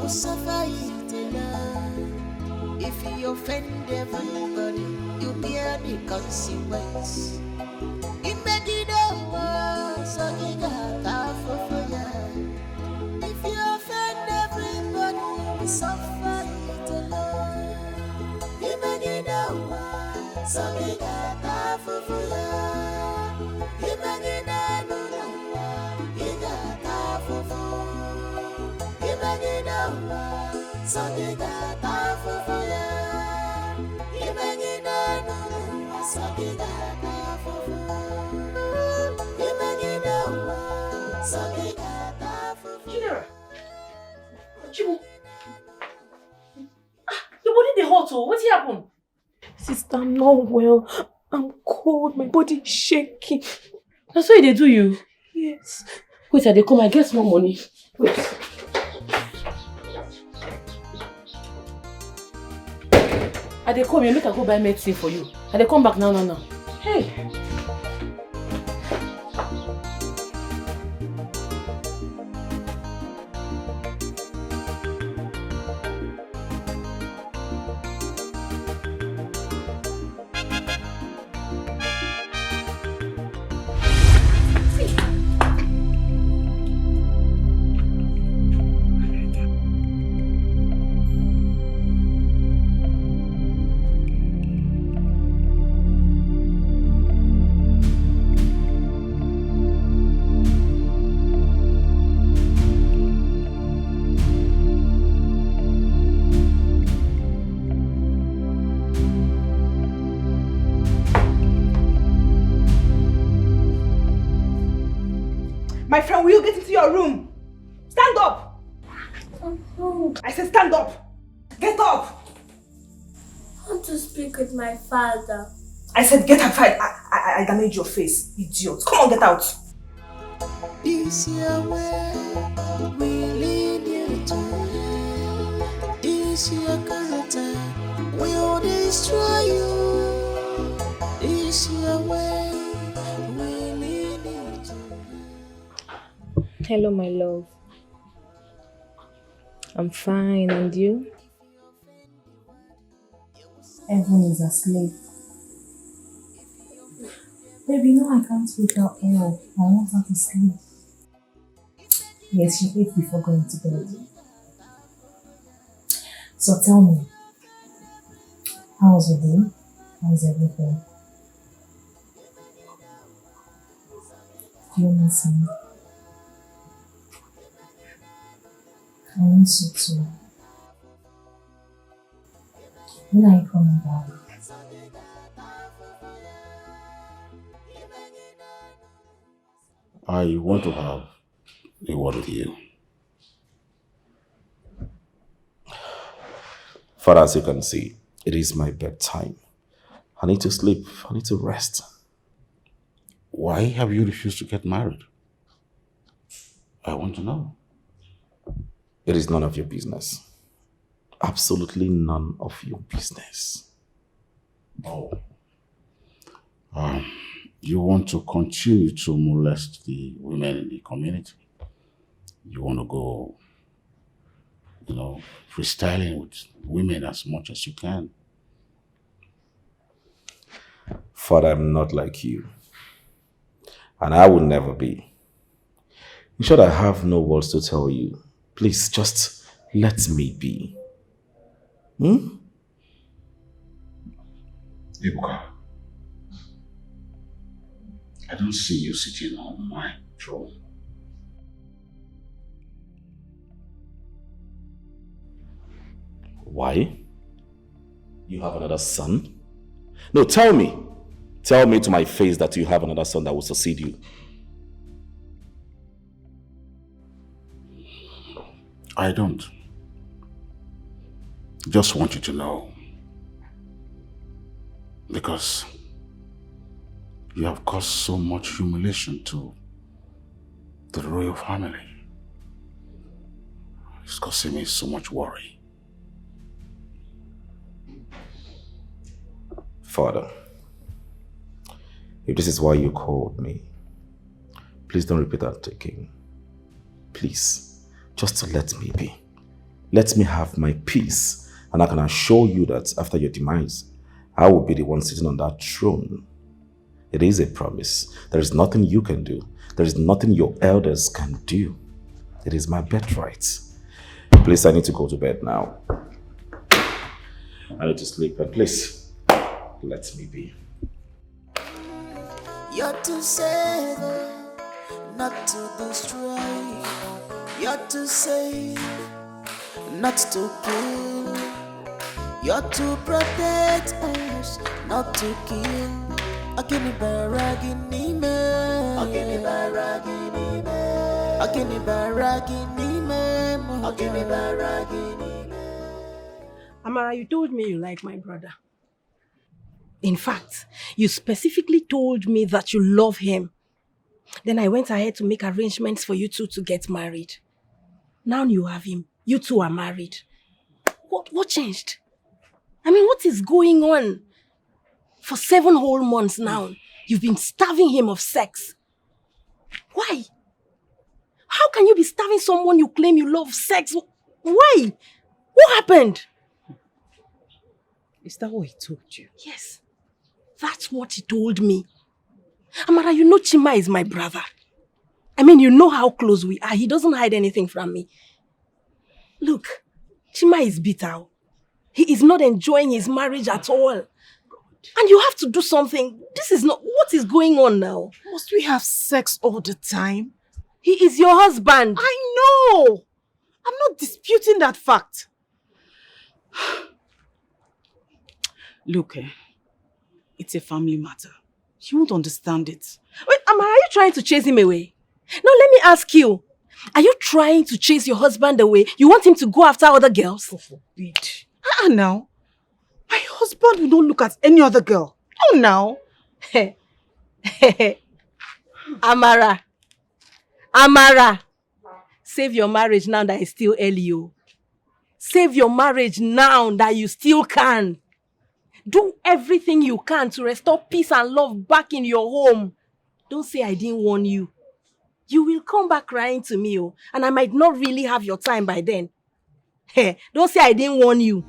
will suffer it alone. If you offend everybody, you bear the consequence. Imagine so you got half of fire. If you offend everybody, you will suffer it alone. Imagine so you got half of fire. Imagine you got half of fire. Imagine so you got half of fire. Imagine so you got half of fire. General, Chibu, your body dey hot oh, what happened? Sister, I'm not well. I'm cold, my body is shaking. That's why they do you? Yes. Wait, I dey come, I get small money. Wait. I dey come, you make I go buy medicine for you. I dey come back now. Hey. My friend, will you get into your room? Stand up! I said stand up! Get up! I want to speak with my father. I said get outside. I damaged your face, idiot. Come on, get out. This your way, we lead you to. This your character, we'll destroy you. This your way, we lead you to. Hello, my love. I'm fine, and you? Everyone is asleep. Baby, no, I can't wake her up. I want her to sleep. Yes, she ate before going to bed. So tell me, how was your day? How's everything? Do you miss me? I miss you too. When are you coming back? I want to have a word with you. Father, as you can see, it is my bedtime. I need to sleep. I need to rest. Why have you refused to get married? I want to know. It is none of your business. Absolutely none of your business. Oh. You want to continue to molest the women in the community. You want to go, freestyling with women as much as you can. Father, I'm not like you. And I will never be. In short, I have no words to tell you. Please, just let me be. Ibuka, I don't see you sitting on my throne. Why? You have another son? No, tell me. Tell me to my face that you have another son that will succeed you. I don't. Just want you to know. Because you have caused so much humiliation to the royal family. It's causing me so much worry. Father, if this is why you called me, please don't repeat that again. Please, just to let me be. Let me have my peace, and I can assure you that after your demise, I will be the one sitting on that throne. It is a promise. There is nothing you can do. There is nothing your elders can do. It is my birthright. Please, I need to go to bed now. I need to sleep, and please, let me be. You're to save, not to destroy. You're to save, not to kill. You're to protect us, not to kill. Akini baragini me, akini baragini me, akini baragini me, akini baragini me. Amara, you told me you like my brother. In fact, you specifically told me that you love him. Then I went ahead to make arrangements for you two to get married. Now you have him. You two are married. What changed? I mean, what is going on? For 7 whole months now, you've been starving him of sex. Why? How can you be starving someone you claim you love sex? Why? What happened? Is that what he told you? Yes, that's what he told me. Amara, you know Chima is my brother. I mean, you know how close we are. He doesn't hide anything from me. Look, Chima is bitter. He is not enjoying his marriage at all. And you have to do something. This is not... What is going on now? Must we have sex all the time? He is your husband. I know! I'm not disputing that fact. Look, it's a family matter. You won't understand it. Wait, Amara, are you trying to chase him away? Now, let me ask you. Are you trying to chase your husband away? You want him to go after other girls? God forbid. Now. My husband will not look at any other girl. Oh, now. Amara. Amara. Save your marriage now that it's still early. Save your marriage now that you still can. Do everything you can to restore peace and love back in your home. Don't say I didn't warn you. You will come back crying to me, and I might not really have your time by then. Don't say I didn't warn you.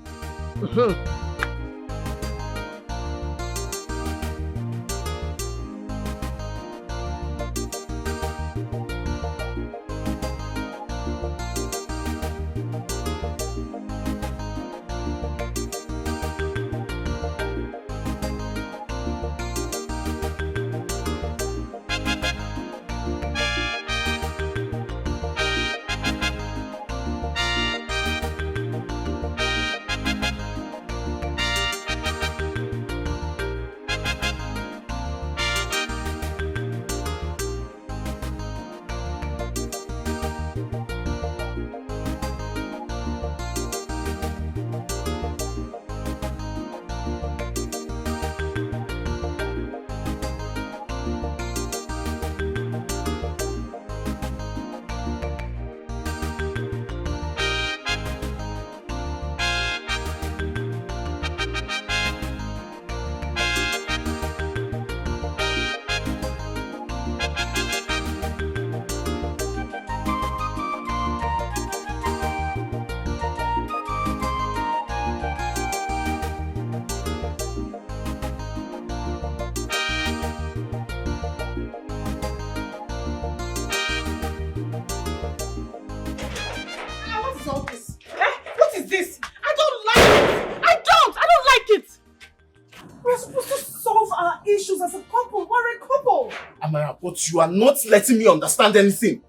But you are not letting me understand anything.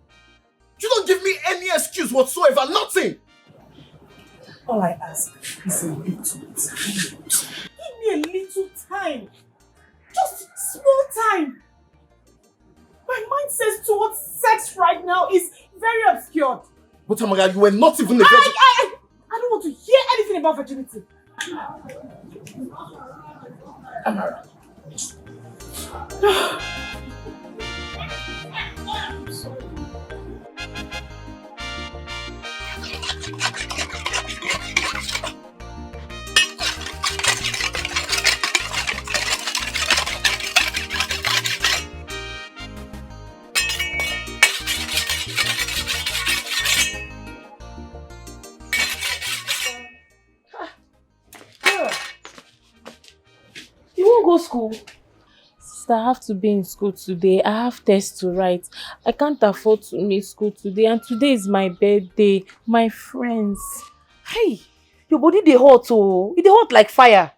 You don't give me any excuse whatsoever, nothing. All I ask is a little time. Give me a little time. Just small time. My mindset towards sex right now is very obscured. But Amara, you were not even a virgin. I don't want to hear anything about virginity. Amara. I'm sorry. school? Sister, I have to be in school today. I have tests to write. I can't afford to miss school today. And today is my birthday. My friends. Hey, your body dey hot oh. It dey hot like fire.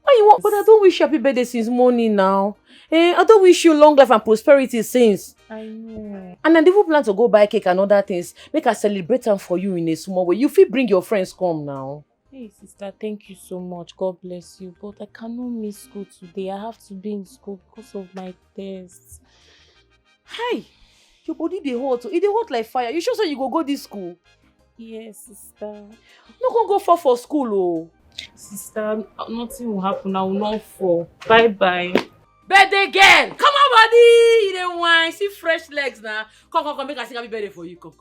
Why you want? But I don't wish you happy birthday since morning now. I don't wish you long life and prosperity since. I know. And I even plan to go buy cake and other things. Make I celebrate them for you in a small way. You fit bring your friends come now. Hey sister, thank you so much. God bless you. But I cannot miss school today. I have to be in school because of my tests. Hey, your body dey hot oh. It dey hot like fire. You sure say you go this school? Yes, sister. No go fall for school oh. Sister, nothing will happen. I will not fall. Bye-bye. Birthday girl! Come on, buddy! You dey wine. See fresh legs now. Come. Make I sing happy birthday for you. Come.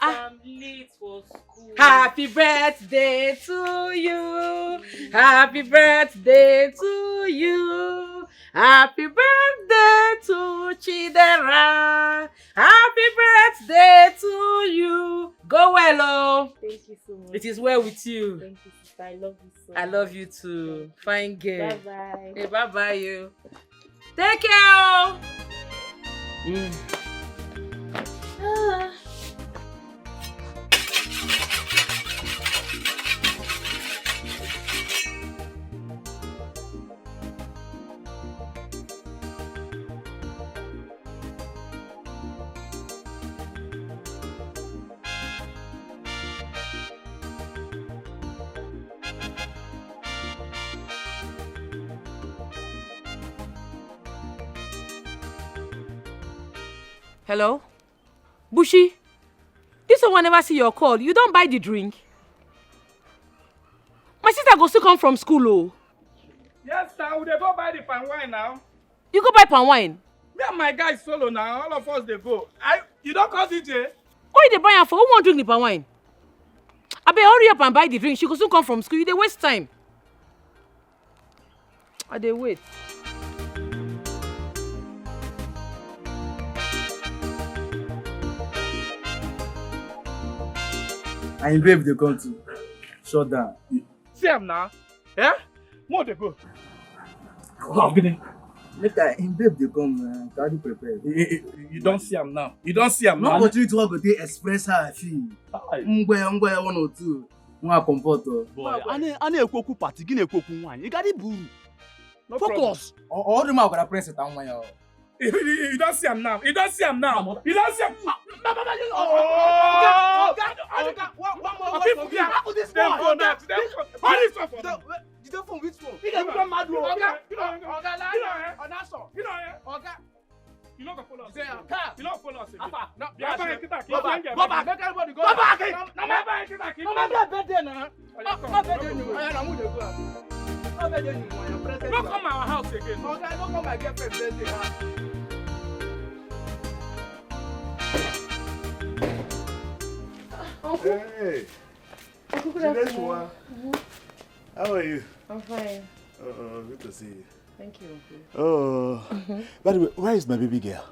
I'm late for school. Happy birthday to you. Happy birthday to you. Happy birthday to Chidera. Happy birthday to you. Go well, oh. Thank you so much. It is well with you. Thank you, sister. I love you so much. I love you too. Fine girl. Bye-bye. Hey, bye-bye you. Take care. Hello? Bushi? This one never see your call. You don't buy the drink? My sister go still come from school, oh. Yes, now we dey go buy the palm wine now. You go buy palm wine? Me and my guys solo now. All of us they go. You don't call DJ? Why you dey buy am for? Who want drink the palm wine? Abeg hurry up and buy the drink. She go soon come from school. You dey waste time. I dey wait. And babe they come to shut down. See him now. Eh? More they go. Wow, get it. Later, in babe they come carry prepare. You don't see him now. You don't see him now. No opportunity to go dey express how I feel. Ngwe 1 or 2. One comfort. Boy, ane ekwoku party, gini ekwoku wine. You got it buru. Focus. All the man gonna press it on one. You don't see him now. You don't see him now. You don't see him. The phone which phone? You don't follow us. You don't follow us. Go back. Make everybody go. Go back. Don't come our house again. Okay, don't come my girlfriend's birthday. Uncle. Hey. Uncle, good afternoon. How are you? I'm fine. Good to see you. Thank you, Uncle. By the way, where is my baby girl?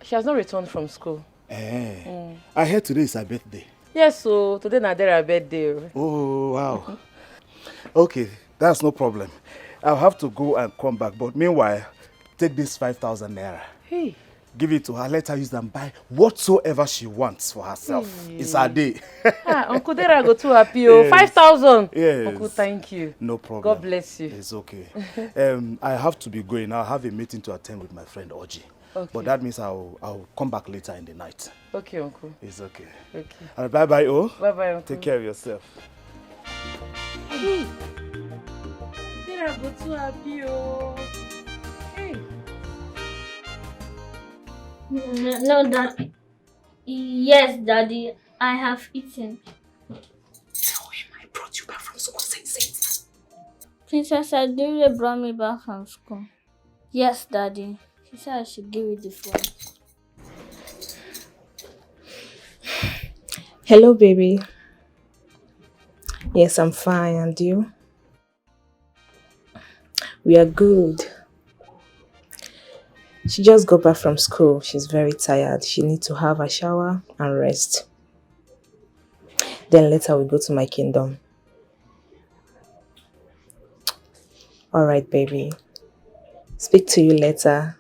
She has not returned from school. I heard today is her birthday. Yes, so today na her birthday. Oh, wow. Okay, that's no problem. I'll have to go and come back. But meanwhile, take this 5,000 naira. Hey. Give it to her. Let her use them buy whatsoever she wants for herself. Hey. It's her day. Uncle Dera go too happy. Yes. 5,000. Yes. Uncle, thank you. No problem. God bless you. It's okay. I have to be going. I'll have a meeting to attend with my friend Oji. Okay. But that means I'll come back later in the night. Okay, Uncle. It's okay. Okay. Bye-bye, oh. Bye-bye, Uncle. Take care of yourself. Hey. Dera go too happy, oh. Hey. No, Dad. Yes, Daddy. I have eaten. Tell him I brought you back from school. Say it. Princess Adire brought me back from school. Yes, Daddy. She said I should give you the phone. Hello, baby. Yes, I'm fine. And you? We are good. She just got back from school. She's very tired. She needs to have a shower and rest. Then later we go to my kingdom. Alright, baby. Speak to you later.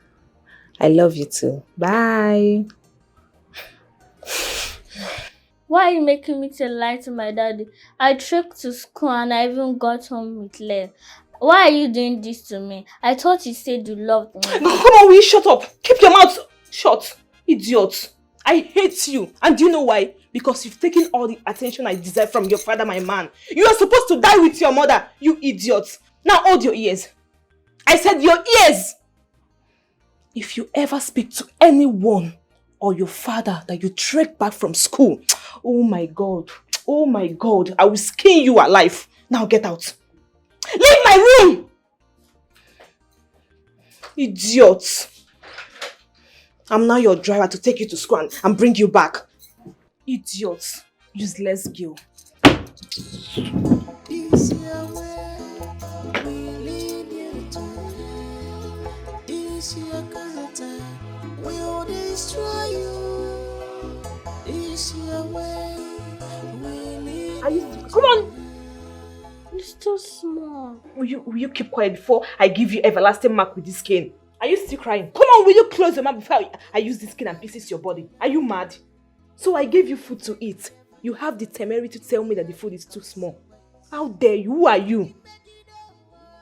I love you too. Bye. Why are you making me to lie to my daddy? I trekked to school and I even got home with less. Why are you doing this to me? I thought you said you loved me. Come on, will you shut up? Keep your mouth shut, idiot. I hate you. And do you know why? Because you've taken all the attention I deserve from your father, my man. You are supposed to die with your mother, you idiot. Now hold your ears. I said your ears. If you ever speak to anyone or your father that you trek back from school, oh my God, I will skin you alive. Now get out. Leave my room! Idiot. I'm now your driver to take you to school and bring you back. Idiot. Useless girl. This your way, we lead you to. This your character, we'll destroy you. This your way, we lead you. Come on! It's too small. Will you keep quiet before I give you everlasting mark with this cane? Are you still crying? Come on, will you close your mouth before I use this cane and pieces your body? Are you mad? So I gave you food to eat. You have the temerity to tell me that the food is too small. How dare you? Who are you?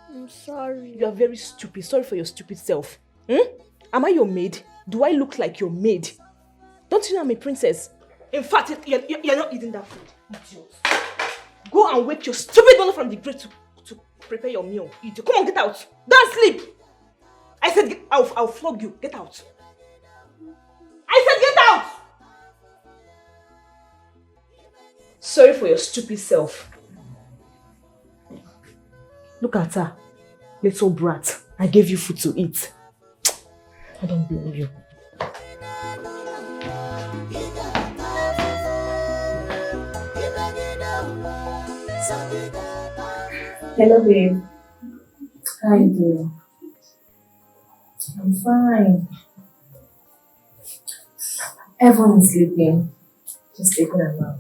I'm sorry. You are very stupid. Sorry for your stupid self. Am I your maid? Do I look like your maid? Don't you know I'm a princess? In fact, you're not eating that food. Idiot. Go and wake your stupid mother from the grave to prepare your meal. Idiot. Come on, get out. Don't sleep. I said, I'll flog you. Get out. I said, get out. Sorry for your stupid self. Look at her. Little brat. I gave you food to eat. I don't blame you. Hello, babe. How you doing? I'm fine. Everyone is sleeping. Just taking a nap.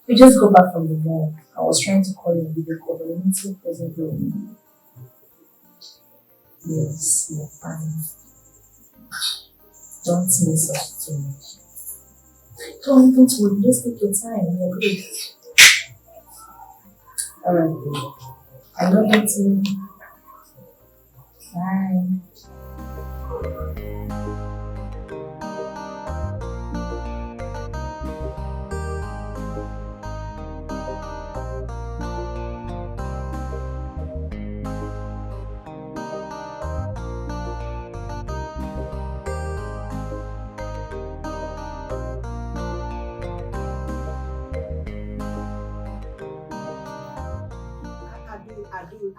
We just got back from the mall. I was trying to call you on video call, but the meeting wasn't going. Yes, you're fine. Don't miss us too much. Don't worry. Just take your time. You're good. Alright, babe. I love you too. Bye.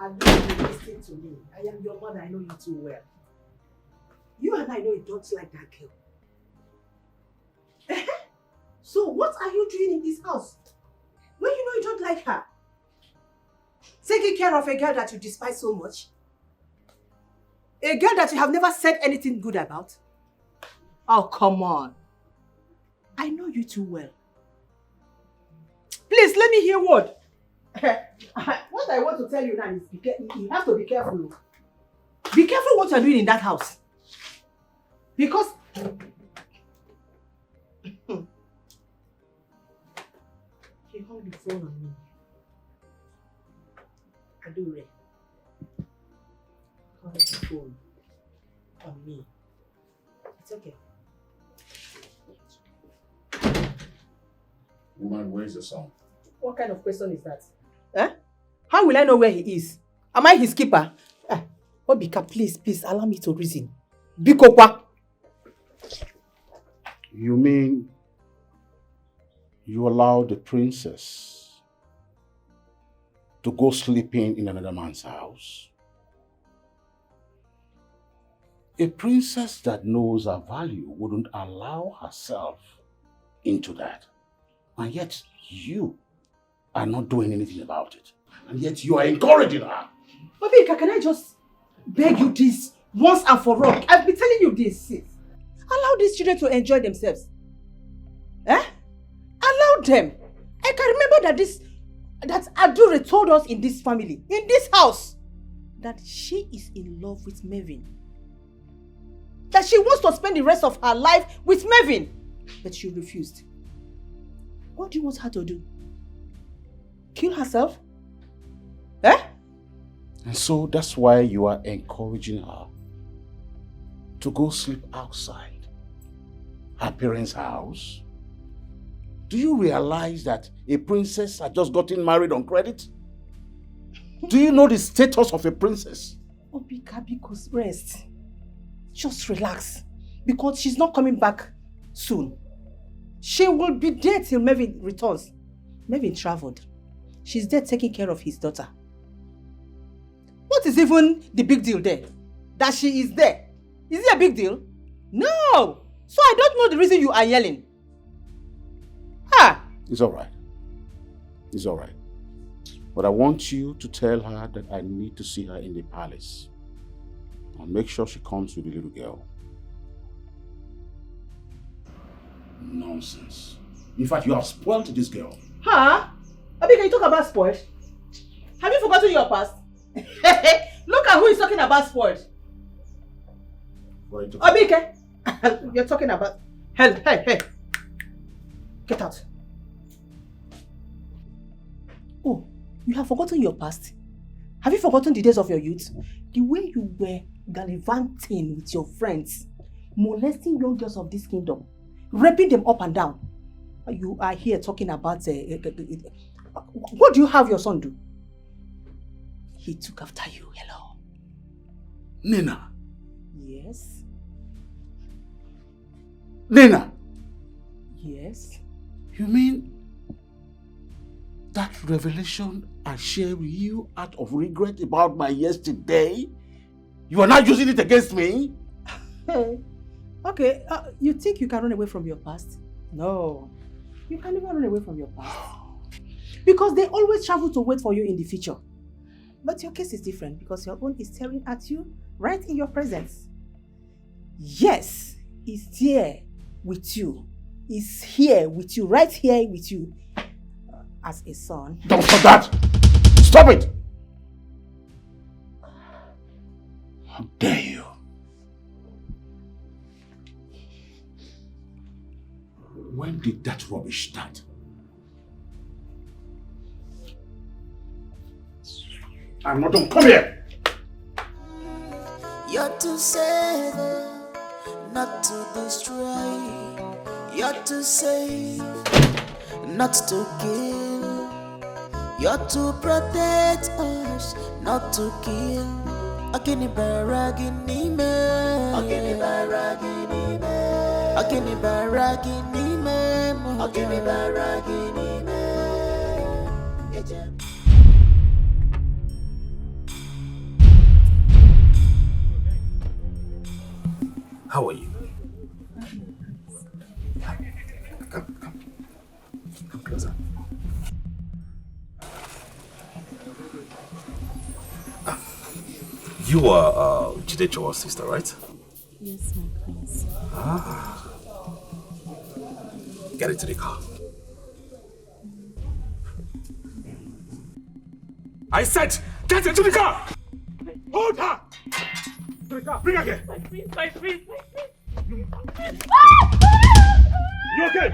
Listen to me. I am your mother, I know you too well. You and I know you don't like that girl. So what are you doing in this house? When you know you don't like her? Taking care of a girl that you despise so much? A girl that you have never said anything good about? Oh, come on. I know you too well. Please, let me hear what. What I want to tell you now is you have to be careful. Be careful what you're doing in that house. Because he hung the phone on me. Adore. Hung the phone on me. It's okay. Woman, where is your son? What kind of question is that? Eh? How will I know where he is? Am I his keeper? Obika, please, allow me to reason. Bikokwa. You mean you allowed the princess to go sleeping in another man's house? A princess that knows her value wouldn't allow herself into that. And yet you are not doing anything about it. And yet you are encouraging her. Obika, can I just beg you this once and for all? I've been telling you this since. Allow these children to enjoy themselves. Allow them. I can remember that Adure told us in this family, in this house, that she is in love with Mervyn. That she wants to spend the rest of her life with Mervyn. But she refused. What do you want her to do? Kill herself? Eh? And so that's why you are encouraging her to go sleep outside her parents' house? Do you realize that a princess had just gotten married on credit? Do you know the status of a princess? Obika, because rest. Just relax. Because she's not coming back soon. She will be there till Mervyn returns. Mervyn traveled. She's there taking care of his daughter. What is even the big deal there? That she is there. Is it a big deal? No! So I don't know the reason you are yelling. It's alright. It's alright. But I want you to tell her that I need to see her in the palace. And make sure she comes with the little girl. Nonsense. In fact, you have spoiled this girl. Abi, can you talk about spoiled? Have you forgotten your past? Look at who is talking about spoiled. Abike, you're talking about... Hey. Get out. Oh, you have forgotten your past? Have you forgotten the days of your youth? The way you were gallivanting with your friends, molesting young girls of this kingdom, raping them up and down. You are here talking about... what do you have your son do? He took after you. Hello. Nina. Yes. Nina. Yes. You mean that revelation I shared with you out of regret about my yesterday? You are not using it against me? Okay, you think you can run away from your past? No. You can never run away from your past. Because they always travel to wait for you in the future. But your case is different because your own is staring at you right in your presence. Yes, it's there with you. It's here with you, right here with you. As a son. Don't stop that! Stop it! How dare you? When did that rubbish start? I'm not done. Come here! You're to save, not to destroy. You're to save, not to kill. You're to protect us, not to kill. Akini baragini me, akini baragini me, akini baragini me, akini baragini me. How are you? Come closer. You are Jide Chowa's sister, right? Yes, my prince. Get into the car. I said, get into the car! Hold her! To the car. Bring her here. My prince. You okay?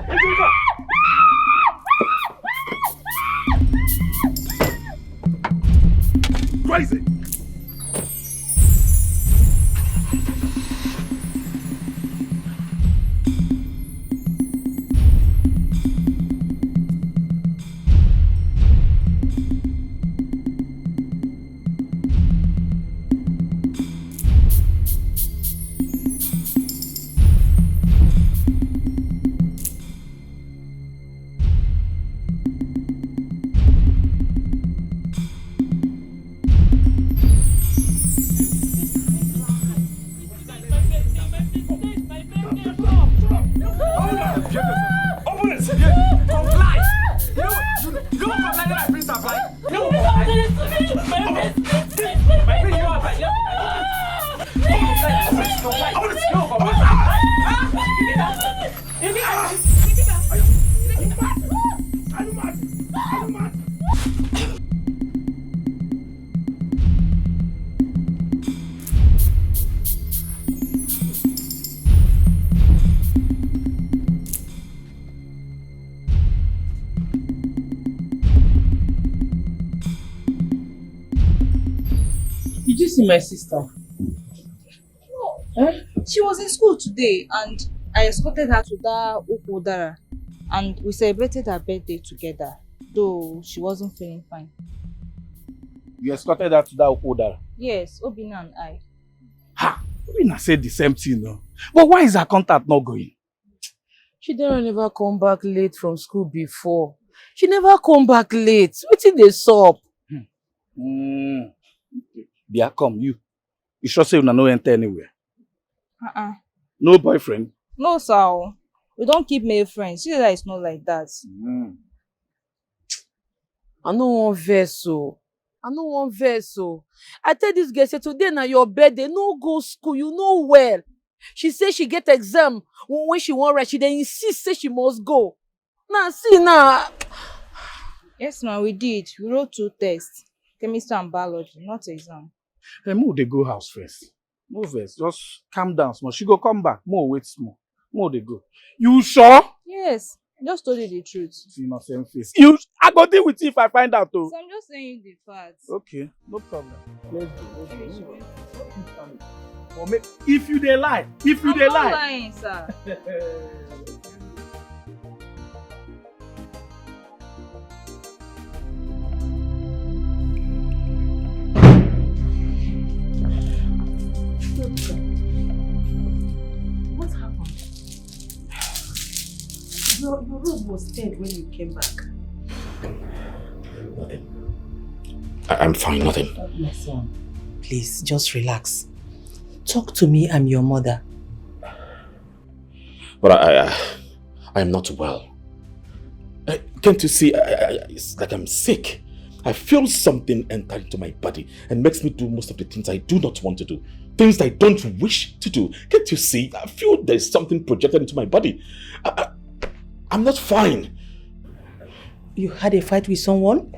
Into the car. Crazy! see my sister. Eh? She was in school today and I escorted her to that Ukodara and we celebrated her birthday together, though she wasn't feeling fine. You escorted her to that Okoda. Yes, Obina and I. Ha! Obina said the same thing, no? But why is her contact not going? She didn't never come back late from school before. She never come back late. Wetin dey sup? Bia, come, you. You sure say you no enter anywhere? No boyfriend? No, sir. We don't keep male friends. See that it's not like that. I no wan vex o. I tell this girl say today na your birthday, no go school, you know well. She say she get exam when she wan write, she dey insist say she must go. Now see now. Yes, ma'am, we did. We wrote 2 tests. Chemistry and biology, not exam. Hey, Mo, they go house first. No vex, just calm down small. She go come back. Mo, wait small. Mo, they go. You sure? Yes, I just told you the truth. See my same face. I go deal with you if I find out though. So I'm just saying the facts. Okay, no problem. Let's go. But if you dey lie, I'm not lying, sir. What happened? Your room was dead when you came back. Nothing. I'm fine, nothing. My son, please, just relax. Talk to me, I'm your mother. But I am not well. Can't you see? It's like I'm sick. I feel something enter into my body and makes me do most of the things I do not want to do. Things I don't wish to do. Can't you see? I feel there's something projected into my body. I'm not fine. You had a fight with someone?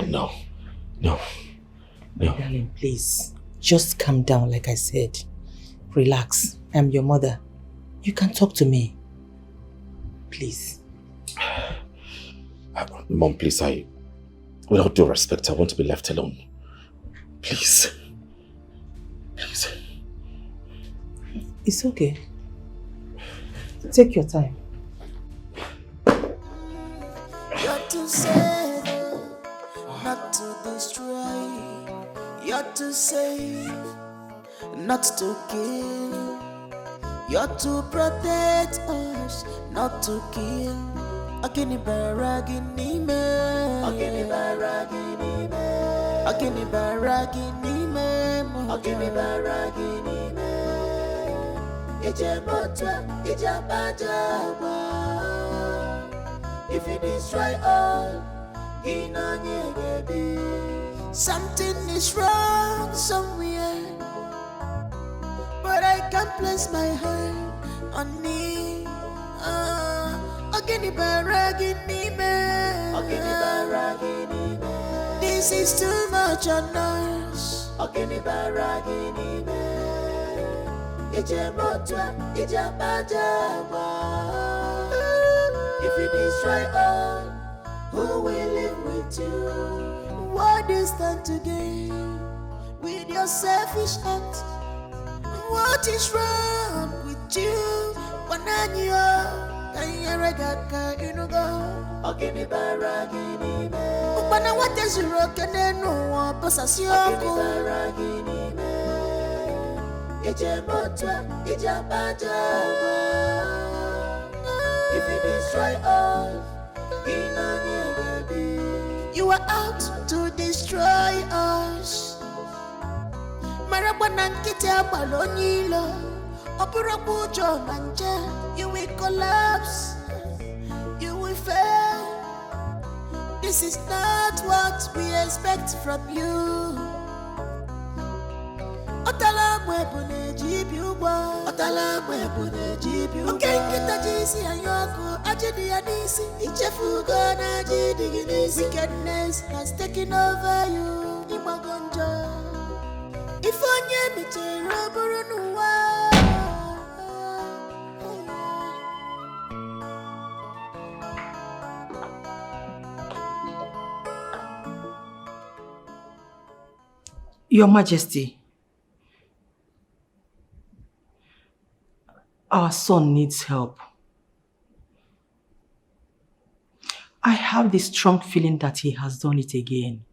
No. Darling, please. Just calm down, like I said. Relax. I'm your mother. You can talk to me. Please. Mom, please, without due respect, I want to be left alone. Please. Please. It's okay. Take your time. You're to save, not to destroy. You're to save, not to kill. You're to protect us, not to kill. Akini baragini me, akini baragini me, akini baragini me, akini baragini me. Ije motwa, ije bajaba. If you destroy all, something is wrong somewhere, but I can't place my hand on me. This is too much on us. If you destroy all, who will live with you? What is stand to gain with your selfish act? What is wrong with you? What is wrong? If you destroy all, you are out to destroy us. You will collapse, you will fail. This is not what we expect from you. Wickedness has taken over you. If Your Majesty, our son needs help. I have this strong feeling that he has done it again.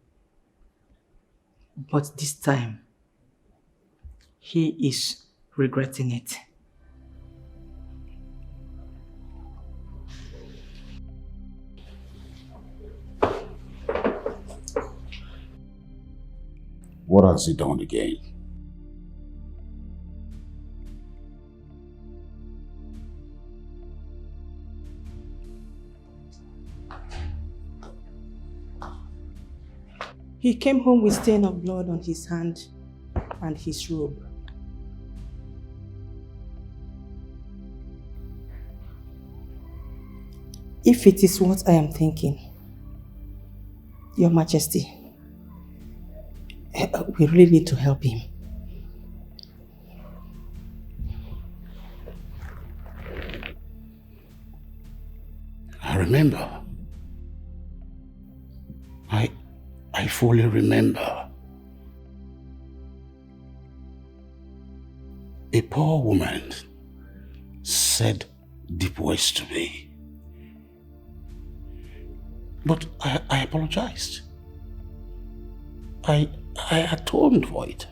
But this time, he is regretting it. What has he done again? He came home with stain of blood on his hand and his robe. If it is what I am thinking, Your Majesty, we really need to help him. I remember. I fully remember. A poor woman said deep words to me. But I apologized. I atoned for it.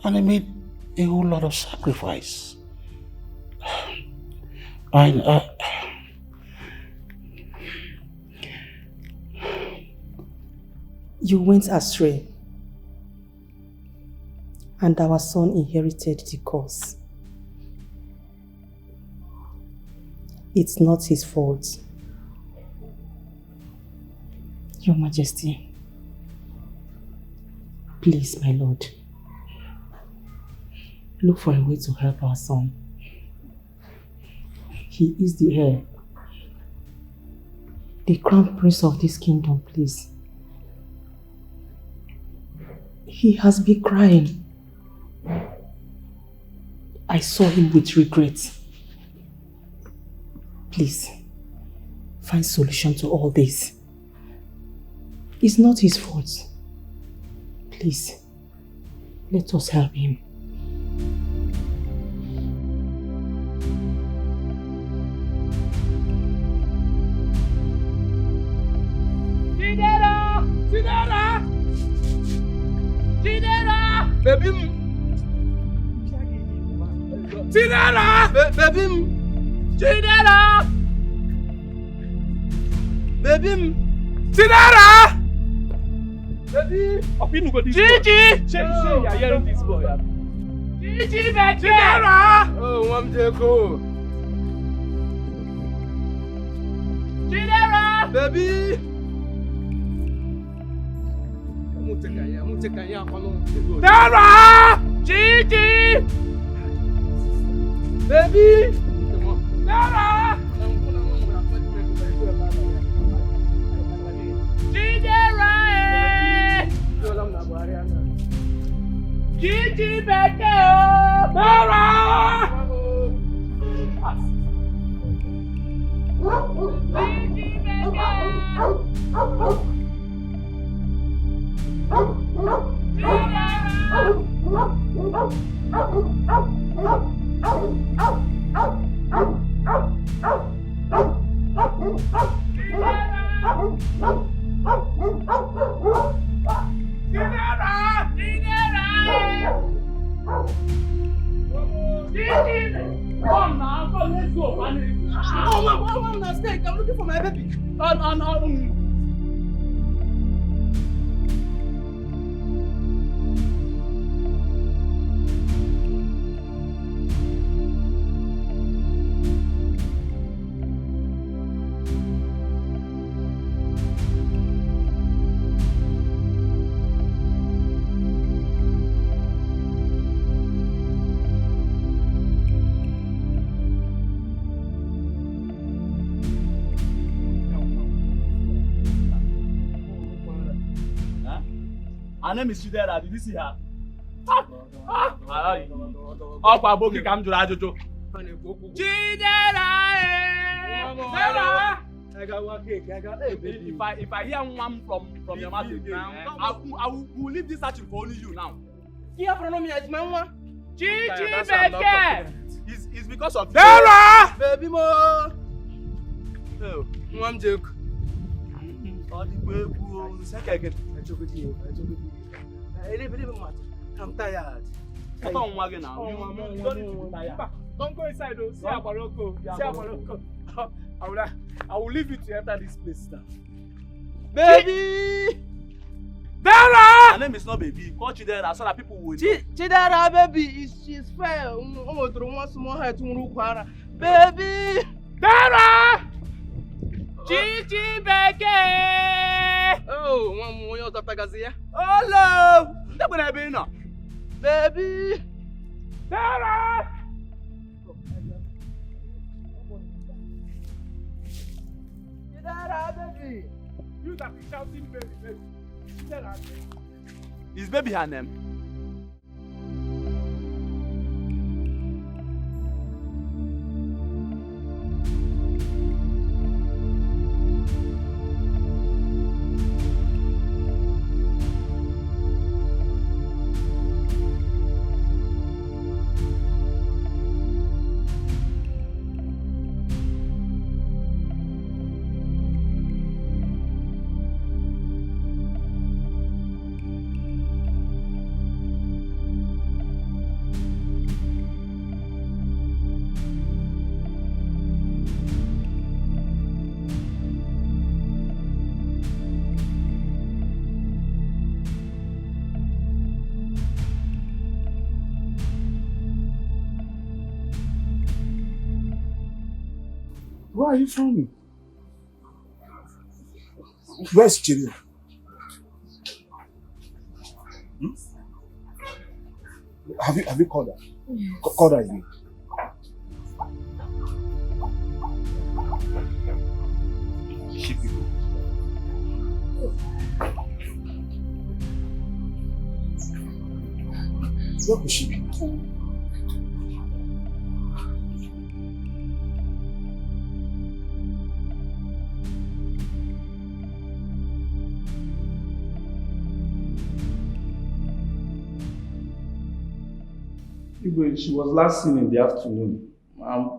And I made a whole lot of sacrifice. You went astray, and our son inherited the curse. It's not his fault. Your Majesty, please, my lord, look for a way to help our son. He is the heir, the crown prince of this kingdom, please. He has been crying. I saw him with regret. Please, find solution to all this. It's not his fault. Please, let us help him. Chidera! Chidera! Chidera! Baby! Chidera! Baby! Chidera! Baby! Chidera! Baby! Gigi! Check you are hearing this boy. Gigi, baby! Chidera! Oh, one day go. Chidera! Baby! Dara! Gigi! Baby! Dara! Gigi, baby! Dara! Gigi, baby! Come now, come, let's go, man. Oh, my mistake. I'm looking for my baby. Her name is Chidera. Did you see her? Ọkwa boki ka m jụrụ ajụjụ. Chidera! Chidera! If I hear one from your mouth again, I will leave this searching for only you now. Here from me is my one. Gigi Dikeh! It's because of Dara! Baby mo. Oh, one joke. I'm tired. Don't go inside though. See Abaroko. I will leave you to enter this place now. Baby! Dara! My name is not baby. Call Chidera so that people will know. Chidera, baby, she's fair. Baby! Dara! Gigi Dikeh! Oh, one more year after Gazia. Hello! That's what I've been now. Baby! Dara! Chidera, baby! You that be shouting baby. Is baby her name? Why are you frowning? Where's Chidi? Have you called her? Yes. Called her again. She people. Where could she be? She was last seen in the afternoon.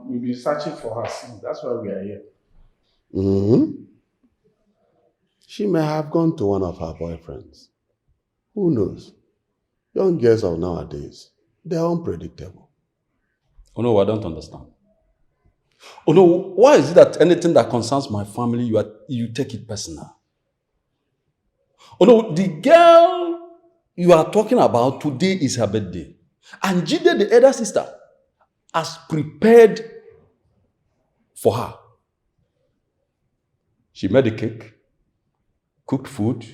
We've been searching for her since. That's why we are here. She may have gone to one of her boyfriends. Who knows? Young girls of nowadays, they're unpredictable. Oh no, I don't understand. Oh no, why is it that anything that concerns my family, you take it personal? Oh no, the girl you are talking about today is her birthday. And Jide, the elder sister, has prepared for her. She made a cake, cooked food.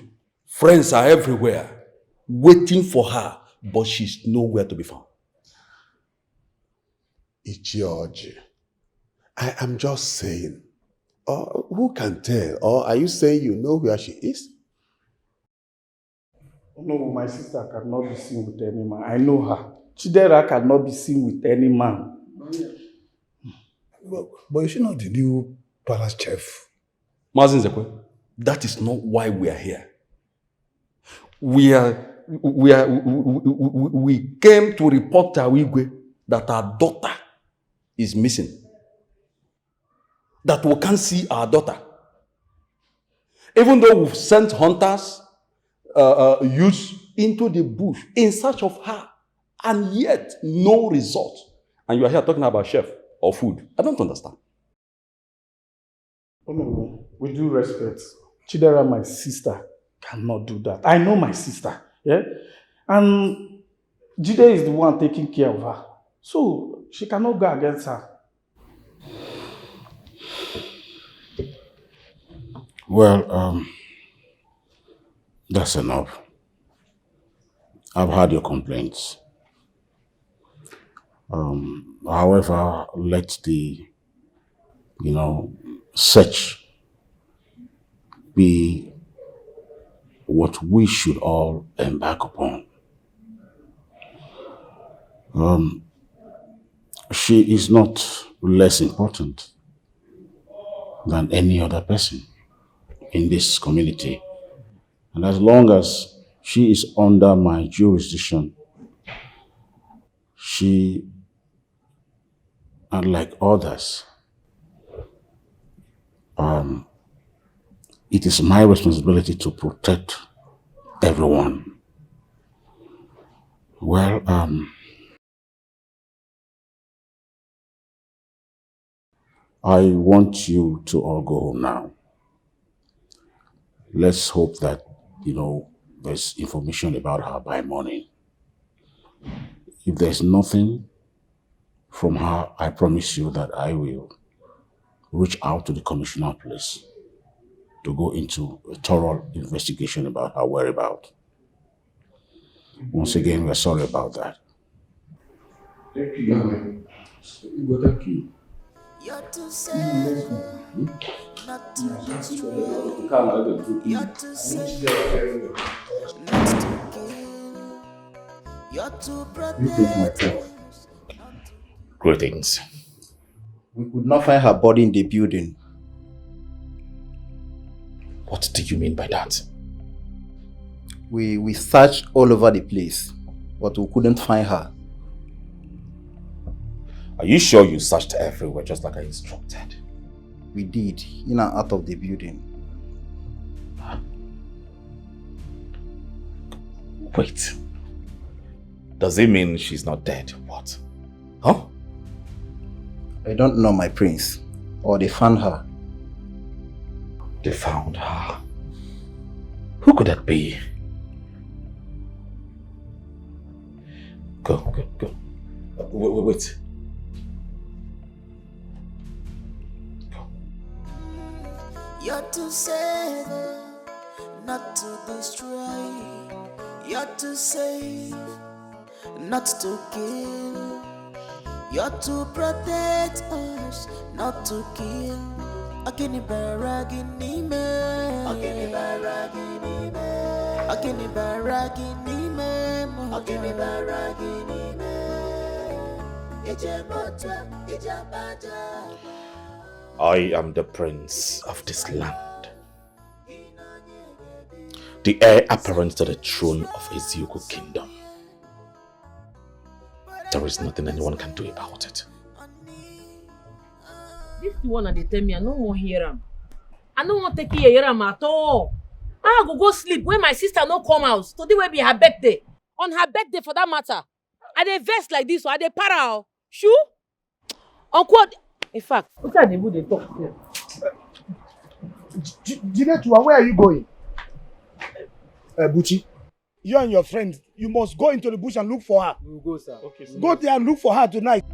Friends are everywhere, waiting for her, but she's nowhere to be found. George, I am just saying. Who can tell? Or are you saying you know where she is? No, my sister cannot be seen with any man. I know her. Chidera cannot be seen with any man. But is she not the new palace chef? Mazin Zekwe, that is not why we are here. We came to report to Awigwe that our daughter is missing. That we can't see our daughter. Even though we've sent hunters, youths into the bush in search of her, and yet no result. And you are here talking about chef or food. I don't understand. Oh no, with due respect, Chidera, my sister, cannot do that. I know my sister, yeah? And Jide is the one taking care of her. So she cannot go against her. Well, that's enough. I've heard your complaints. However, let the, search be what we should all embark upon. She is not less important. than any other person in this community. And as long as she is under my jurisdiction, she, unlike others, it is my responsibility to protect everyone. Well, I want you to all go home now. Let's hope that, there's information about her by morning. If there's nothing from her, I promise you that I will reach out to the commissioner of police to go into a thorough investigation about her whereabouts. Once again, we're sorry about that. Thank you. Thank you. You're too sad, not to destroy. You're too sad, not to kill. You're too protective. Greetings. We could not find her body in the building. What do you mean by that? We searched all over the place, but we couldn't find her. Are you sure you searched everywhere just like I instructed? We did, in and out of the building. Wait. Does it mean she's not dead? What? Huh? I don't know, my prince. Or they found her. They found her? Who could that be? Go. Wait. You're to save, not to destroy. You're to save, not to kill. You're to protect us, not to kill. Akini baragini me, akini baragini me, akini baragini me, akini baragini me. Ijebota, ijabaja. I am the prince of this land, the heir apparent to the throne of Ezekiel's kingdom. There is nothing anyone can do about it. This one they tell me I no want hear him. I no want take hear him at all. I go sleep when my sister no come out. Today will be her birthday. On her birthday for that matter. I dey vex like this, or I dey para. Shoo? Uncle, in fact, what are they talk to? Dikeh, where are you going? Buchi, you and your friends, you must go into the bush and look for her. We will go, sir. Okay, sir. Go there and look for her tonight.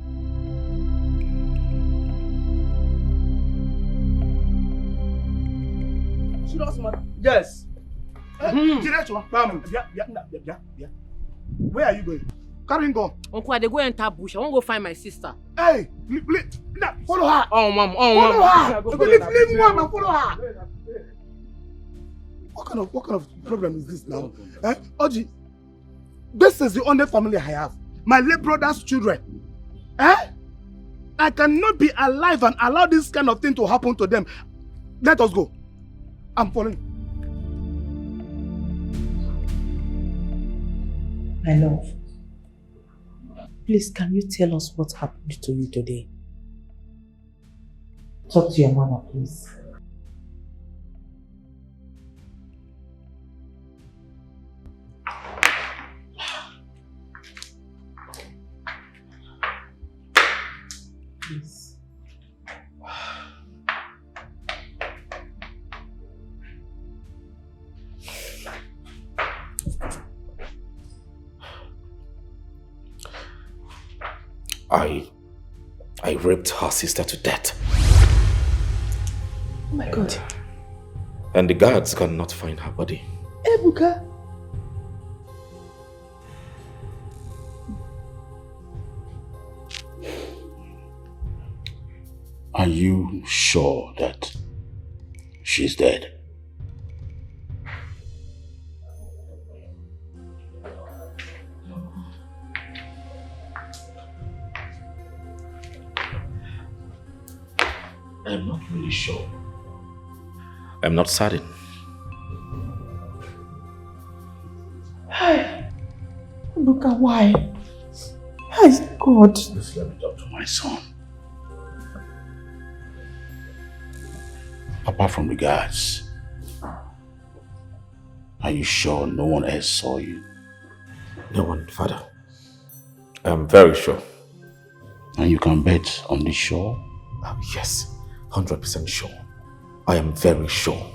Serious, man? Yes. Dikeh, yeah. Where are you going? Carry go. Uncle, I dey go enter bush. I want to go find my sister. Hey, follow her. Oh, mom. Follow her. Leave mom and follow her. What kind of problem is this now? Oji, this is the only family I have. My late brother's children. I cannot be alive and allow this kind of thing to happen to them. Let us go. I'm following. My love, please can you tell us what happened to you today? Talk to your mama, please. Please. I raped her sister to death. Oh my God. And the guards cannot find her body. Ebuka. Are you sure that she's dead? I'm not really sure. I'm not certain. Hey, Buka, why? Hey, God. Just let me talk to my son. Apart from regards, are you sure no one else saw you? No one, Father. I'm very sure. And you can bet on this sure? Yes, 100% sure. I am very sure.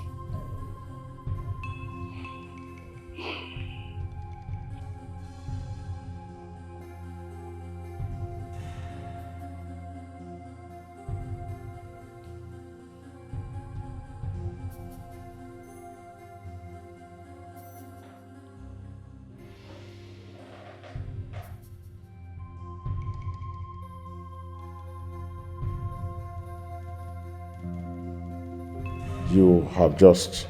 You have just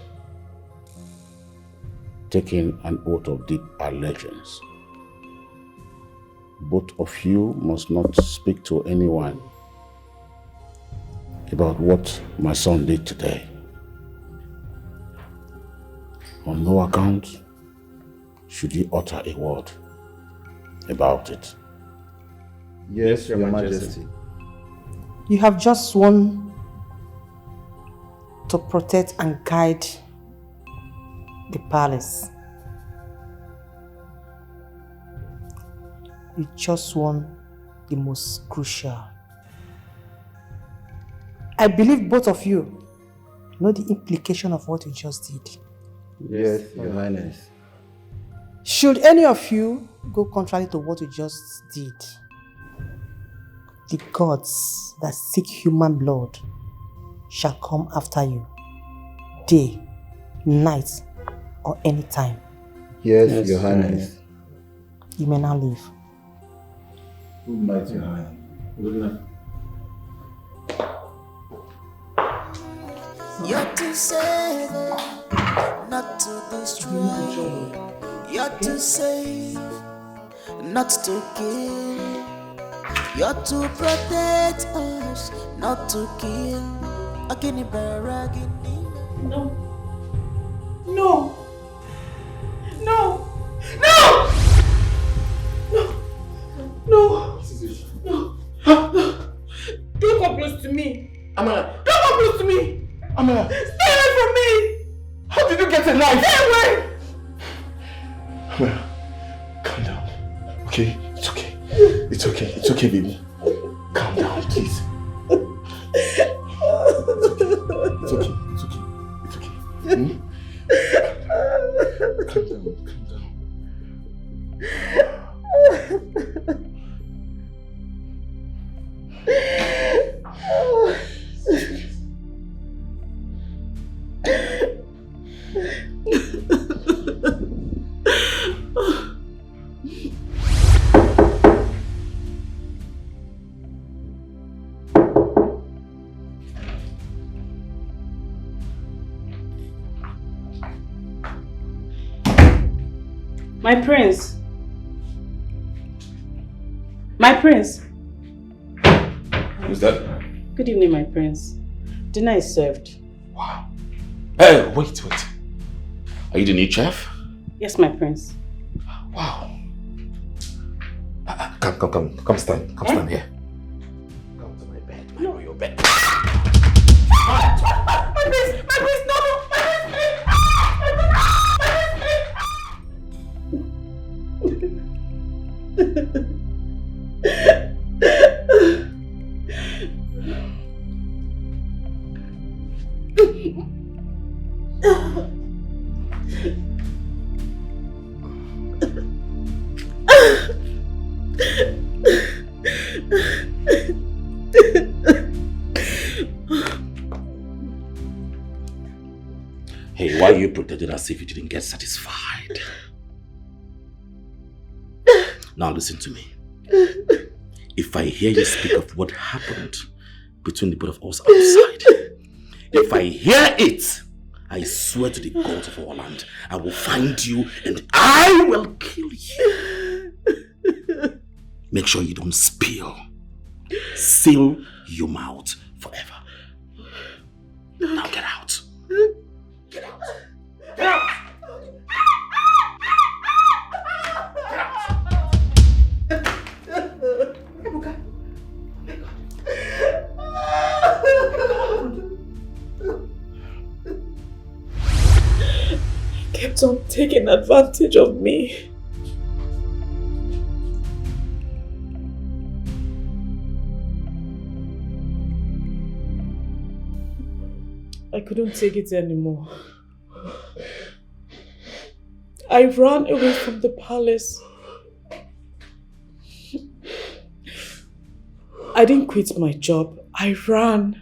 taken an oath of deep allegiance. Both of you must not speak to anyone about what my son did today. On no account should you utter a word about it. Yes, Your Majesty. You have just sworn to protect and guide the palace. You just won the most crucial. I believe both of you know the implication of what you just did. Yes, Your Highness. Should any of you go contrary to what you just did, the gods that seek human blood shall come after you, day, night, or any time. Yes, Your Highness. You may now leave. Good night, Your Highness. Good night. You're to save, not to destroy. You're to save, not to kill. You're to protect us, not to kill. Agini baragini. No. No. No. No. No. No. No. Don't come close to me. Amara. Don't come close to me. Amara. Stay away from me. How did you get a knife? Stay away. Amara, calm down. Okay, it's okay. It's okay. It's okay, baby. Calm down, please. It's okay. It's okay. It's okay. It's okay. Hmm? Calm down. Calm down. My prince. My prince. Who's that? Good evening, my prince. Dinner is served. Wow. Hey, wait. Are you the new chef? Yes, my prince. Wow. Come stand. Come stand here. Come to my bed, my royal bed. My prince, no. Hey, why are you pretending as if you didn't get satisfied? Now listen to me. If I hear you speak of what happened between the both of us outside, if I hear it, I swear to the gods of our land, I will find you and I will kill you. Make sure you don't spill. Seal your mouth forever. Now get out. Get out. Get out. Ebuka. He kept on taking advantage of me. I couldn't take it anymore. I ran away from the palace. I didn't quit my job. I ran.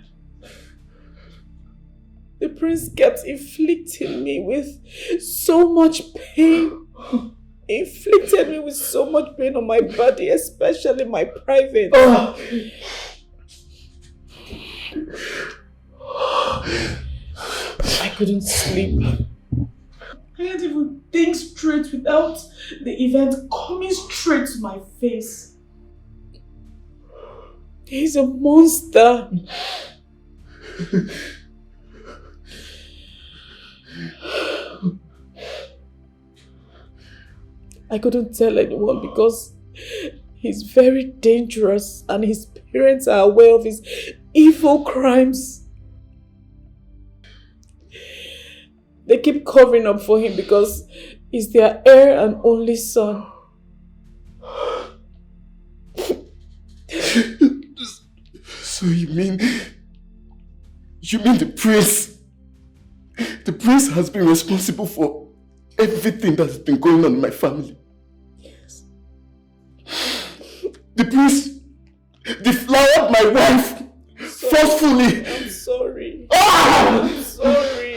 The prince kept inflicting me with so much pain. He inflicted me with so much pain on my body, especially my private. I couldn't sleep. I can't even think straight without the event coming straight to my face. He's a monster. I couldn't tell anyone because he's very dangerous and his parents are aware of his evil crimes. They keep covering up for him because he's their heir and only son. So you mean the prince has been responsible for everything that's been going on in my family? Yes. The prince deflowered my wife forcefully. I'm sorry. Ah! I'm sorry.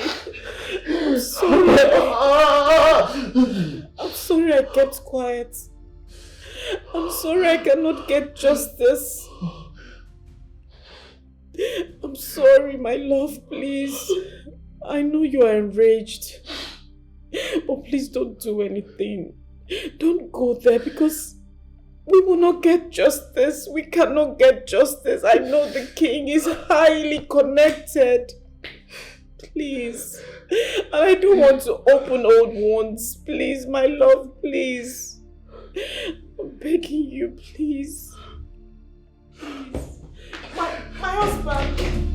I'm sorry. I'm sorry I kept quiet. I'm sorry I cannot get justice. I'm sorry, my love, please. I know you are enraged. But please don't do anything. Don't go there because we will not get justice. We cannot get justice. I know the king is highly connected. Please. And I don't want to open old wounds. Please, my love, please. I'm begging you, please. Please. My husband.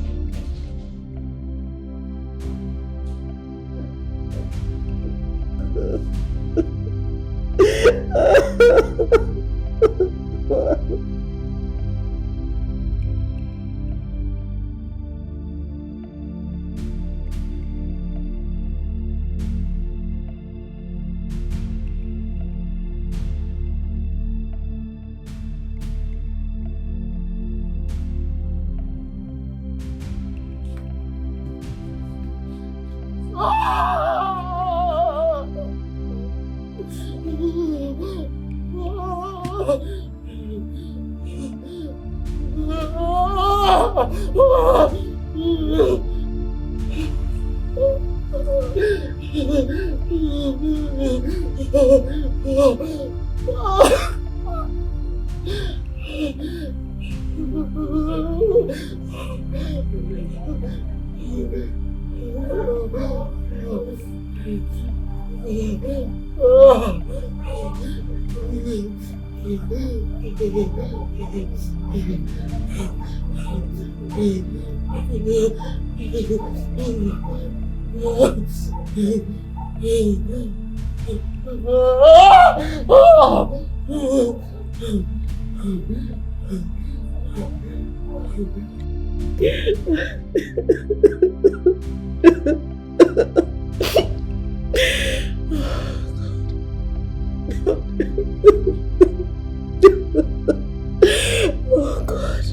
Oh God.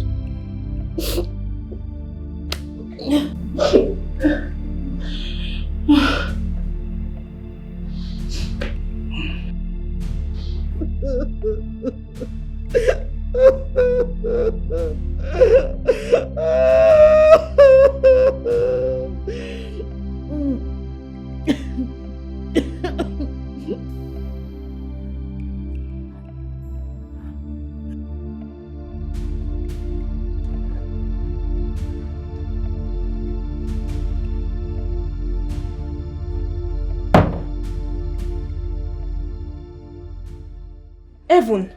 Evan,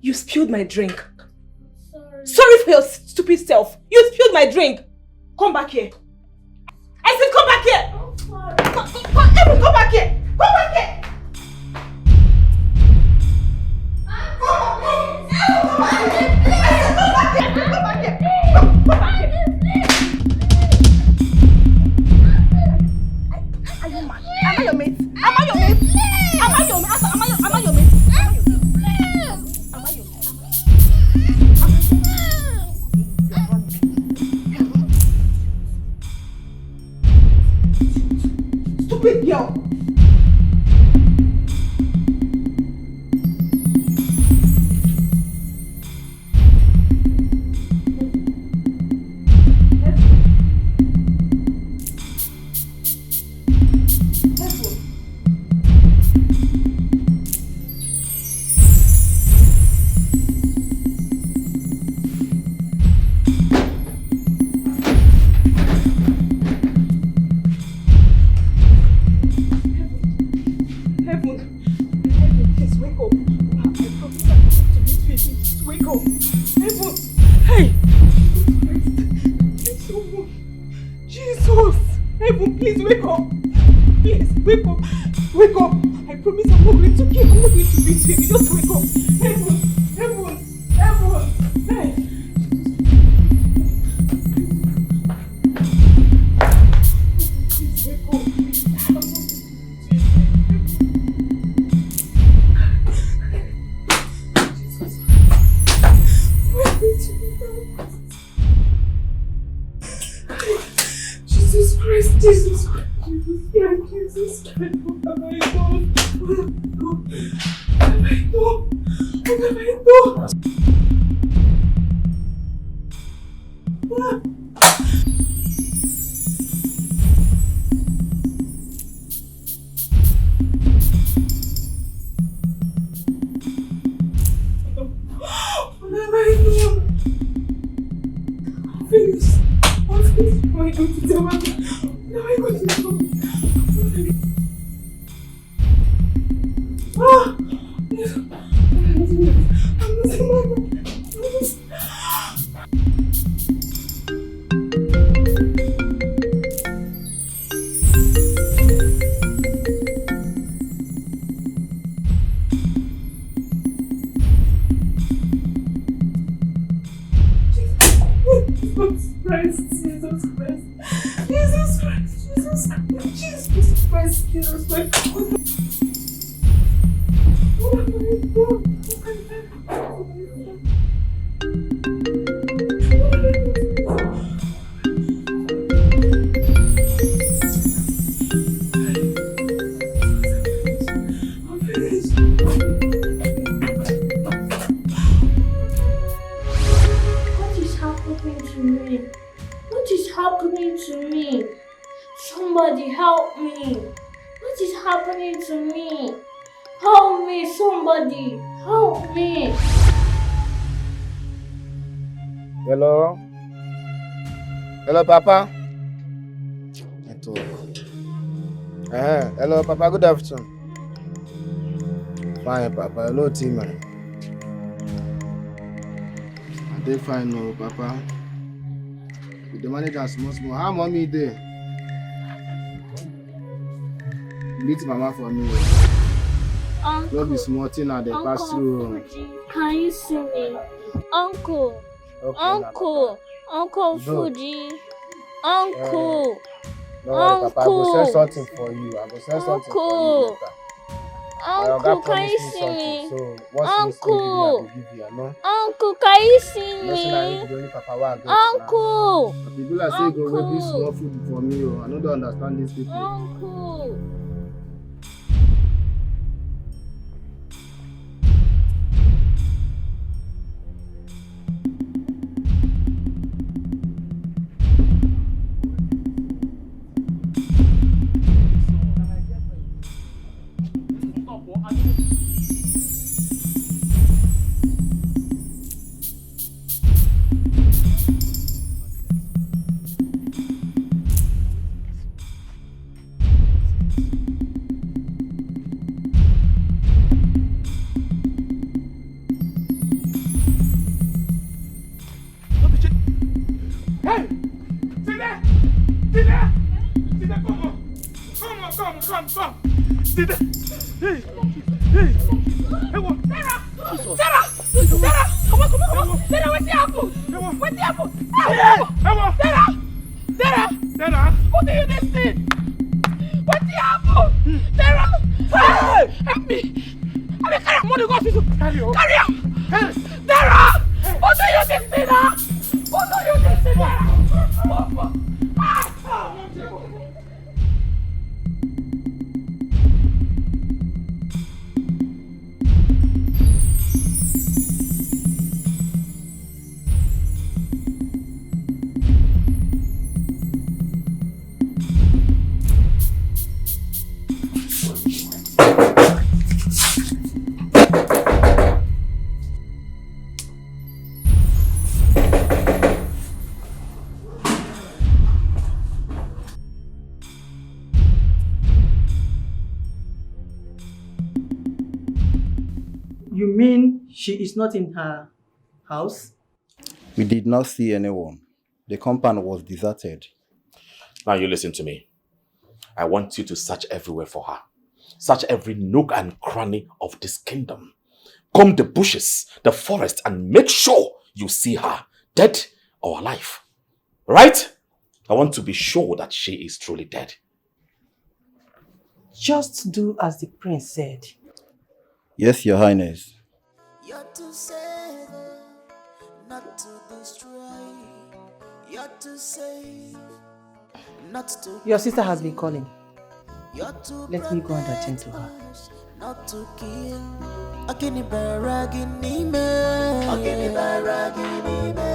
you spilled my drink. Sorry for your stupid self. You spilled my drink. Come back here. I said come back here. Evan, come back here. Come back here. Are you mad? Am I your mate? Am I your mate? Am I your mate? Am I your mate? Am I your mate? Stupid girl! Hello? Hello, Papa? Hello, Papa. Good afternoon. Fine, Papa. Hello, team. I dey fine, no, Papa. The manager small. How mommy dey? Meet Mama for me. Uncle. Don't be small thing and they pass through. Can you see me? Uncle. Okay, Uncle Fuji. Uncle. Don't worry, Papa. I will send something for you. I will send something for you later. Uncle, can you see me? So once you give me, I will give you. No? Uncle, can you see No, say na you be the me? only Papa wey I get Uncle. now. But people like say go wey this small food for me. I no dey understand these people. Uncle. Come. Dide. Hey. Ewo. Sarah. Come on. Sarah, what's happened? Ewo. Sarah. What do you this thing? What's happened? Sarah. Hey! Help me. I mean, carry on. What do you go to? Carry on. Sarah. What do you this thing? What do you this thing? You mean she is not in her house? We did not see anyone. The compound was deserted. Now you listen to me. I want you to search everywhere for her. Search every nook and cranny of this kingdom. Comb the bushes, the forest, and make sure you see her, dead or alive. Right? I want to be sure that she is truly dead. Just do as the prince said. Yes, Your Highness. You're to save, not to destroy. You're to save, not to. Your sister has been calling. You're to Let me go and attend to her. not to kill. Akini baragini me. Akini baragini me.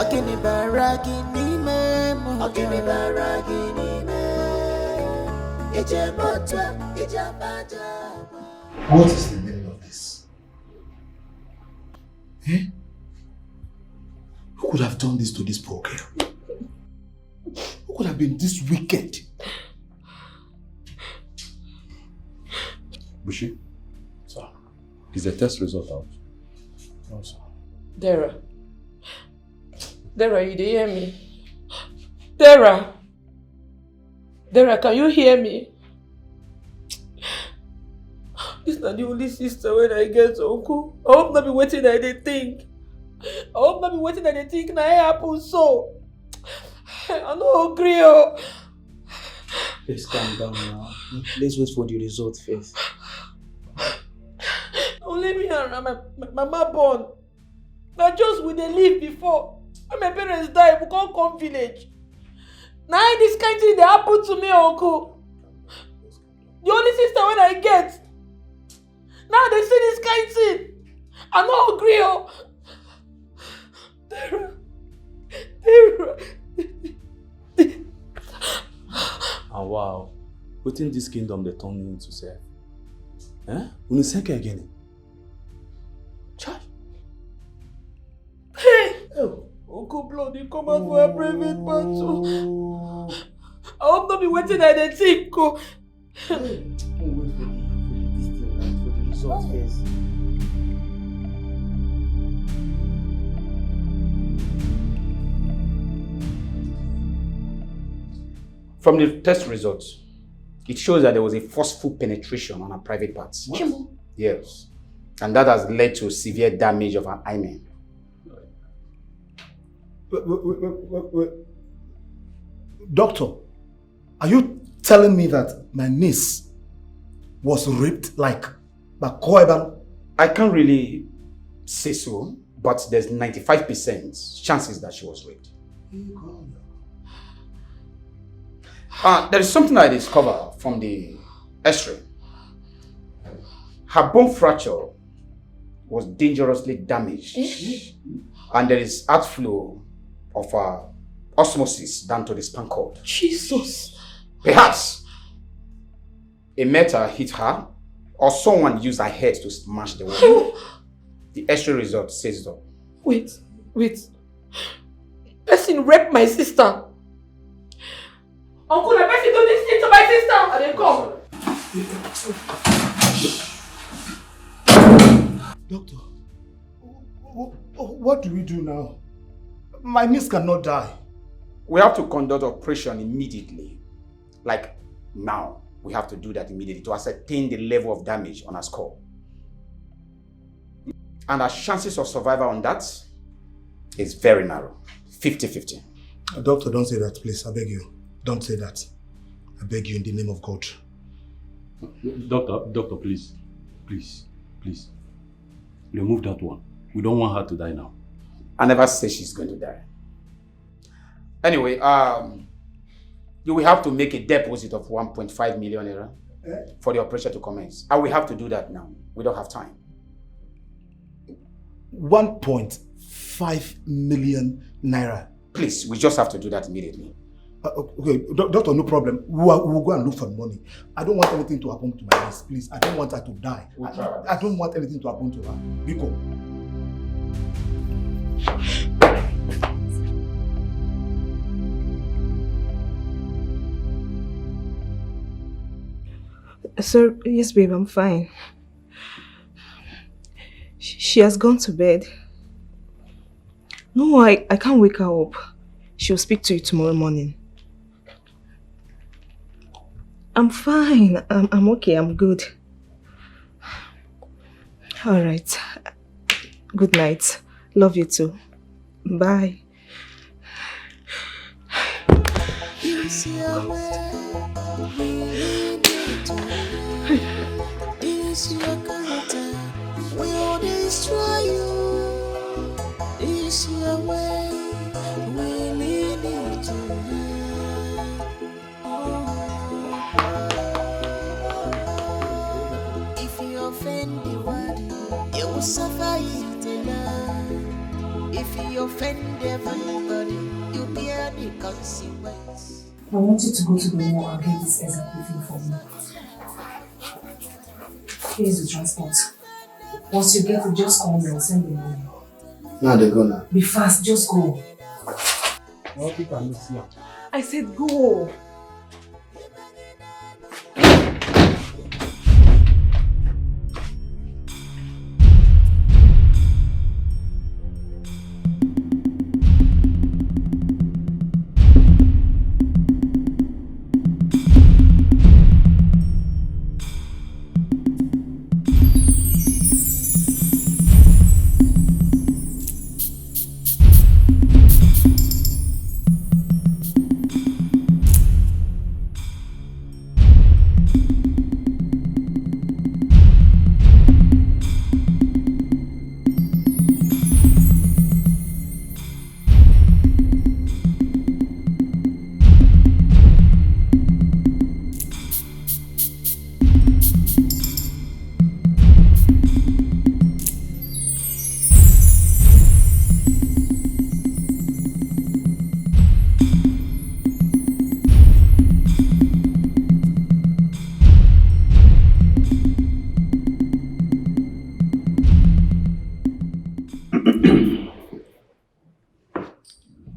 Akini baragini me. Akini baragini me. Ijebotwa, ijabada. What is the meaning of this? Eh? Who could have done this to this poor girl? Who could have been this wicked? Bushi? Sir. Is the test result out? No, sir. Dara, you dey hear me? Dara, can you hear me? This is not the only sister when I get uncle. I hope not be waiting that they think. Now it happen so. I no agree. Please calm down now. Let's wait for the result first. Only me and my mama born. Now just we dey live before. When my parents die, we can't come village. Now this kind of thing they happen to me, uncle. The only sister when I get. Now they see this kind of thing. I no agree. Dara. Ah wow. Within this kingdom they turn you into serve. Eh? Uni seke again. Chai. Hey! Oh, Uncle Bloody, come out for a private battle. I hope not be waiting at the think. Wait for the result first. From the test results, it shows that there was a forceful penetration on her private parts. What? Yes. And that has led to severe damage of her hymen. Wait. Doctor, are you telling me that my niece was raped like by Koeban? I can't really say so, but there's 95% chances that she was raped. There is something I discovered from the X-ray. Her bone fracture was dangerously damaged, and there is outflow of osmosis down to the spinal cord. Jesus! Perhaps a metal hit her, or someone used her head to smash the wall. The X-ray result says so. Wait. Person raped my sister. Uncle, the person do this thing to my sister. And then come. Doctor, what do we do now? My niece cannot die. We have to conduct operation immediately. Like now, we have to do that immediately to ascertain the level of damage on our skull. And our chances of survival on that is very narrow. 50-50. Doctor, don't say that, please. I beg you. Don't say that. I beg you in the name of God. Doctor, please. Remove that one. We don't want her to die now. I never say she's going to die. Anyway, you will have to make a deposit of 1.5 million naira for the operation to commence. And we have to do that now. We don't have time. 1.5 million naira. Please, we just have to do that immediately. Okay, doctor, no problem. We'll go and look for the money. I don't want anything to happen to my niece, please. I don't want her to die. I don't want anything to happen to her. Biko. Sir, yes, babe, I'm fine. She has gone to bed. No, I can't wake her up. She'll speak to you tomorrow morning. I'm fine. I'm okay. I'm good. All right. Good night. Love you too. Bye. It's your way, we need to. It's your character, we'll destroy you. It's your way, we need to. If you offend the world, you will suffer it alone. If you offend everybody, you bear the consequence. I want you to go to the mall and get this exact thing for me. Here's the transport. Once you get it, just call me and send the money. Now they go now. Be fast, just go. I said go.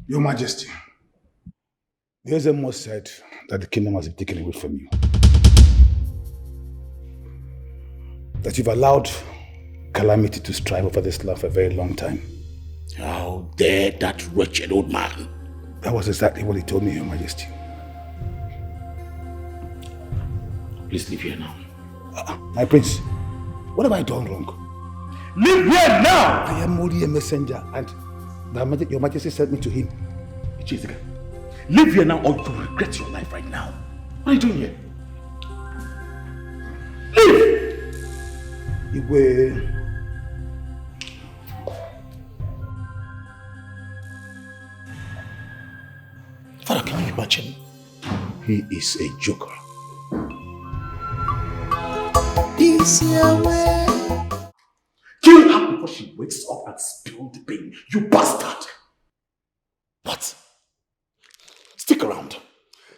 Your Majesty, the Ezemo said that the kingdom has been taken away from you. That you've allowed calamity to strive over this land for a very long time. How dare that wretched old man? That was exactly what he told me, Your Majesty. Please leave here now. My prince, what have I done wrong? Leave here now! I am only a messenger and Your Majesty sent me to him. Jessica, leave here now or you regret your life right now. What are you doing here? Leave! Iwe. Father, can you imagine? He is a joker. This your way. Kill her before she wakes up and spills the pain, you bastard! What? Stick around.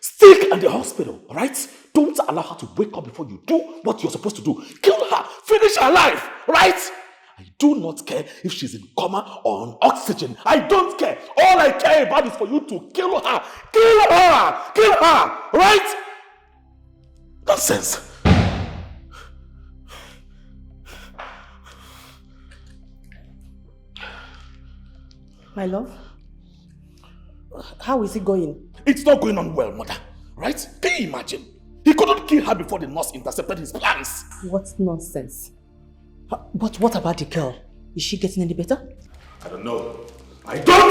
Stick at the hospital, alright? Don't allow her to wake up before you do what you're supposed to do. Kill her! Finish her life, right? I do not care if she's in coma or on oxygen. I don't care. All I care about is for you to kill her. Kill her! Kill her! Right? Nonsense. My love? How is it going? It's not going on well, mother. Right? Can you imagine? He couldn't kill her before the nurse intercepted his plans. What nonsense. But what about the girl? Is she getting any better? I don't know. I don't